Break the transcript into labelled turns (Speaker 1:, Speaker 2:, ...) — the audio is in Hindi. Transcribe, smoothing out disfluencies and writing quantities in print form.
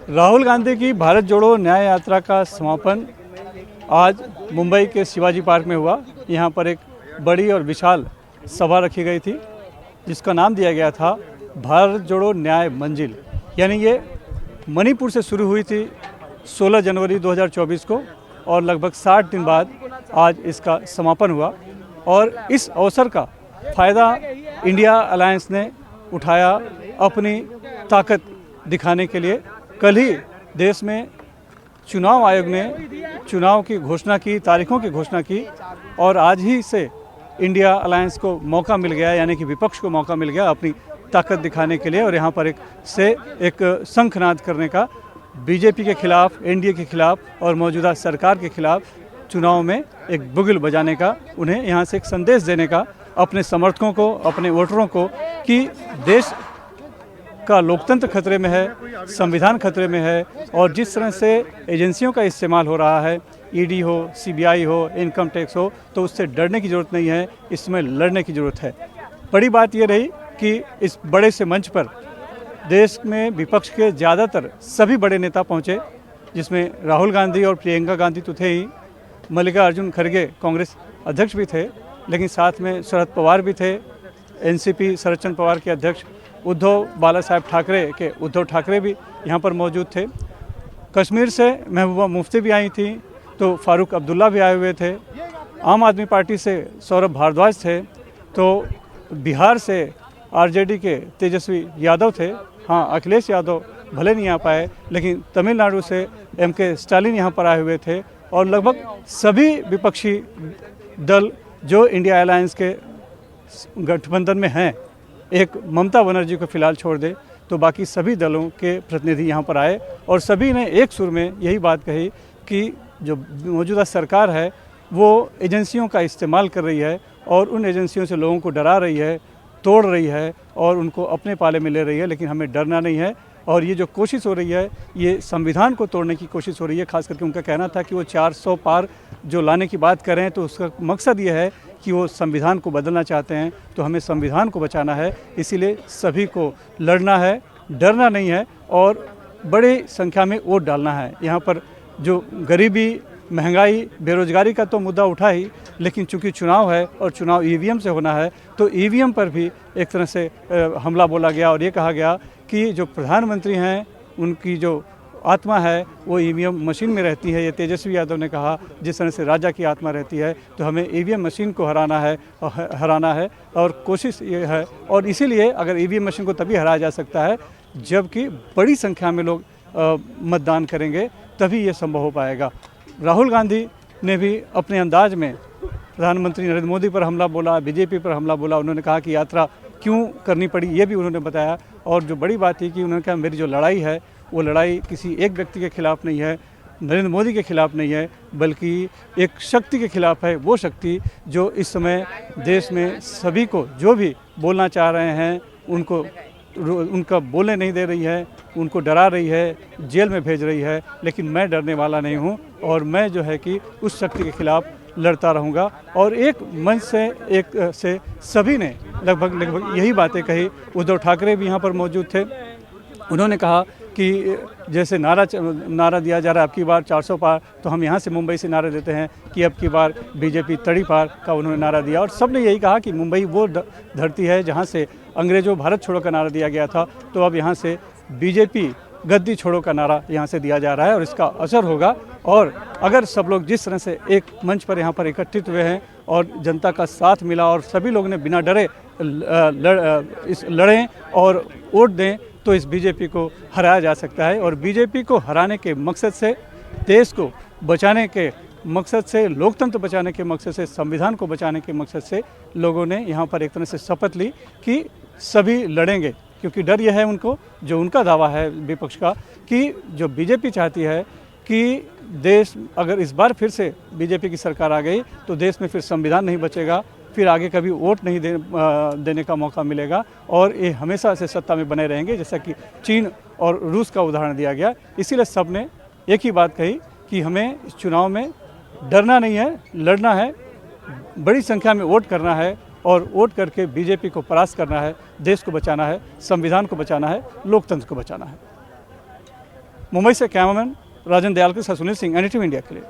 Speaker 1: राहुल गांधी की भारत जोड़ो न्याय यात्रा का समापन आज मुंबई के शिवाजी पार्क में हुआ। यहाँ पर एक बड़ी और विशाल सभा रखी गई थी जिसका नाम दिया गया था भारत जोड़ो न्याय मंजिल। यानी ये मणिपुर से शुरू हुई थी 16 जनवरी 2024 को और लगभग 60 दिन बाद आज इसका समापन हुआ। और इस अवसर का फ़ायदा इंडिया अलायंस ने उठाया अपनी ताकत दिखाने के लिए। कल ही देश में चुनाव आयोग ने चुनाव की घोषणा की, तारीखों की घोषणा की और आज ही से इंडिया अलायंस को मौका मिल गया, यानी कि विपक्ष को मौका मिल गया अपनी ताकत दिखाने के लिए और यहाँ पर एक शंखनाद करने का, बीजेपी के खिलाफ, एनडीए के खिलाफ और मौजूदा सरकार के खिलाफ चुनाव में एक बुगल बजाने का, उन्हें यहाँ से एक संदेश देने का अपने समर्थकों को, अपने वोटरों को कि देश का लोकतंत्र खतरे में है, संविधान खतरे में है और जिस तरह से एजेंसियों का इस्तेमाल हो रहा है, ईडी हो, सीबीआई हो, इनकम टैक्स हो, तो उससे डरने की ज़रूरत नहीं है, इसमें लड़ने की ज़रूरत है। बड़ी बात ये रही कि इस बड़े से मंच पर देश में विपक्ष के ज़्यादातर सभी बड़े नेता पहुँचे, जिसमें राहुल गांधी और प्रियंका गांधी तो थे ही, मल्लिकार्जुन खड़गे कांग्रेस अध्यक्ष भी थे, लेकिन साथ में शरद पवार भी थे, एनसीपी शरद चंद्र पवार के अध्यक्ष, उद्धव बाला साहब ठाकरे के उद्धव ठाकरे भी यहाँ पर मौजूद थे। कश्मीर से महबूबा मुफ्ती भी आई थी, तो फारूक अब्दुल्ला भी आए हुए थे। आम आदमी पार्टी से सौरभ भारद्वाज थे, तो बिहार से आरजेडी के तेजस्वी यादव थे। हाँ, अखिलेश यादव भले नहीं आ पाए, लेकिन तमिलनाडु से एमके स्टालिन यहाँ पर आए हुए थे और लगभग सभी विपक्षी दल जो इंडिया अलायंस के गठबंधन में हैं, एक ममता बनर्जी को फिलहाल छोड़ दे तो बाकी सभी दलों के प्रतिनिधि यहाँ पर आए और सभी ने एक सुर में यही बात कही कि जो मौजूदा सरकार है वो एजेंसियों का इस्तेमाल कर रही है और उन एजेंसियों से लोगों को डरा रही है, तोड़ रही है और उनको अपने पाले में ले रही है, लेकिन हमें डरना नहीं है। और ये जो कोशिश हो रही है, ये संविधान को तोड़ने की कोशिश हो रही है। खास करके उनका कहना था कि वो 400 पार जो लाने की बात कर रहे हैं, तो उसका मकसद ये है कि वो संविधान को बदलना चाहते हैं। तो हमें संविधान को बचाना है, इसीलिए सभी को लड़ना है, डरना नहीं है और बड़ी संख्या में वोट डालना है। यहाँ पर जो गरीबी, महंगाई, बेरोजगारी का तो मुद्दा उठा ही, लेकिन चूंकि चुनाव है और चुनाव ईवीएम से होना है, तो ईवीएम पर भी एक तरह से हमला बोला गया और ये कहा गया कि जो प्रधानमंत्री हैं उनकी जो आत्मा है वो ईवीएम मशीन में रहती है। ये तेजस्वी यादव ने कहा, जिस तरह से राजा की आत्मा रहती है, तो हमें ईवीएम मशीन को हराना है और कोशिश ये है। और इसीलिए अगर ईवीएम मशीन को तभी हराया जा सकता है जबकि बड़ी संख्या में लोग मतदान करेंगे, तभी ये संभव हो पाएगा। राहुल गांधी ने भी अपने अंदाज में प्रधानमंत्री नरेंद्र मोदी पर हमला बोला, बीजेपी पर हमला बोला। उन्होंने कहा कि यात्रा क्यों करनी पड़ी, ये भी उन्होंने बताया। और जो बड़ी बात थी कि उन्होंने कहा मेरी जो लड़ाई है वो लड़ाई किसी एक व्यक्ति के खिलाफ नहीं है, नरेंद्र मोदी के खिलाफ नहीं है, बल्कि एक शक्ति के खिलाफ है। वो शक्ति जो इस समय देश में सभी को जो भी बोलना चाह रहे हैं उनका बोलने नहीं दे रही है, उनको डरा रही है, जेल में भेज रही है। लेकिन मैं डरने वाला नहीं हूँ और मैं जो है कि उस शक्ति के खिलाफ लड़ता रहूँगा। और एक मंच से सभी ने लगभग यही बातें कही। उद्धव ठाकरे भी यहाँ पर मौजूद थे। उन्होंने कहा कि जैसे नारा दिया जा रहा है अब की बार 400 पार, तो हम यहाँ से मुंबई से नारा देते हैं कि अब की बार बीजेपी तड़ी पार का उन्होंने नारा दिया। और सब ने यही कहा कि मुंबई वो धरती है जहाँ से अंग्रेजों भारत छोड़ो का नारा दिया गया था, तो अब यहाँ से बीजेपी गद्दी छोड़ो का नारा यहाँ से दिया जा रहा है और इसका असर होगा। और अगर सब लोग जिस तरह से एक मंच पर यहाँ पर एकत्रित हुए हैं और जनता का साथ मिला और सभी लोग ने बिना डरे लड़ें और वोट दें, तो इस बीजेपी को हराया जा सकता है। और बीजेपी को हराने के मकसद से, देश को बचाने के मकसद से, लोकतंत्र बचाने के मकसद से, संविधान को बचाने के मकसद से लोगों ने यहाँ पर एक तरह से शपथ ली कि सभी लड़ेंगे। क्योंकि डर यह है उनको, जो उनका दावा है विपक्ष का, कि जो बीजेपी चाहती है कि देश, अगर इस बार फिर से बीजेपी की सरकार आ गई तो देश में फिर संविधान नहीं बचेगा, फिर आगे कभी वोट नहीं देने का मौका मिलेगा और ये हमेशा से सत्ता में बने रहेंगे, जैसा कि चीन और रूस का उदाहरण दिया गया। इसीलिए सब ने एक ही बात कही कि हमें इस चुनाव में डरना नहीं है, लड़ना है, बड़ी संख्या में वोट करना है और वोट करके बीजेपी को परास्त करना है, देश को बचाना है, संविधान को बचाना है, लोकतंत्र को बचाना है। मुंबई से कैमरामैन राजन दयाल के साथ सुनील सिंह, एनडीटीवी इंडिया के लिए।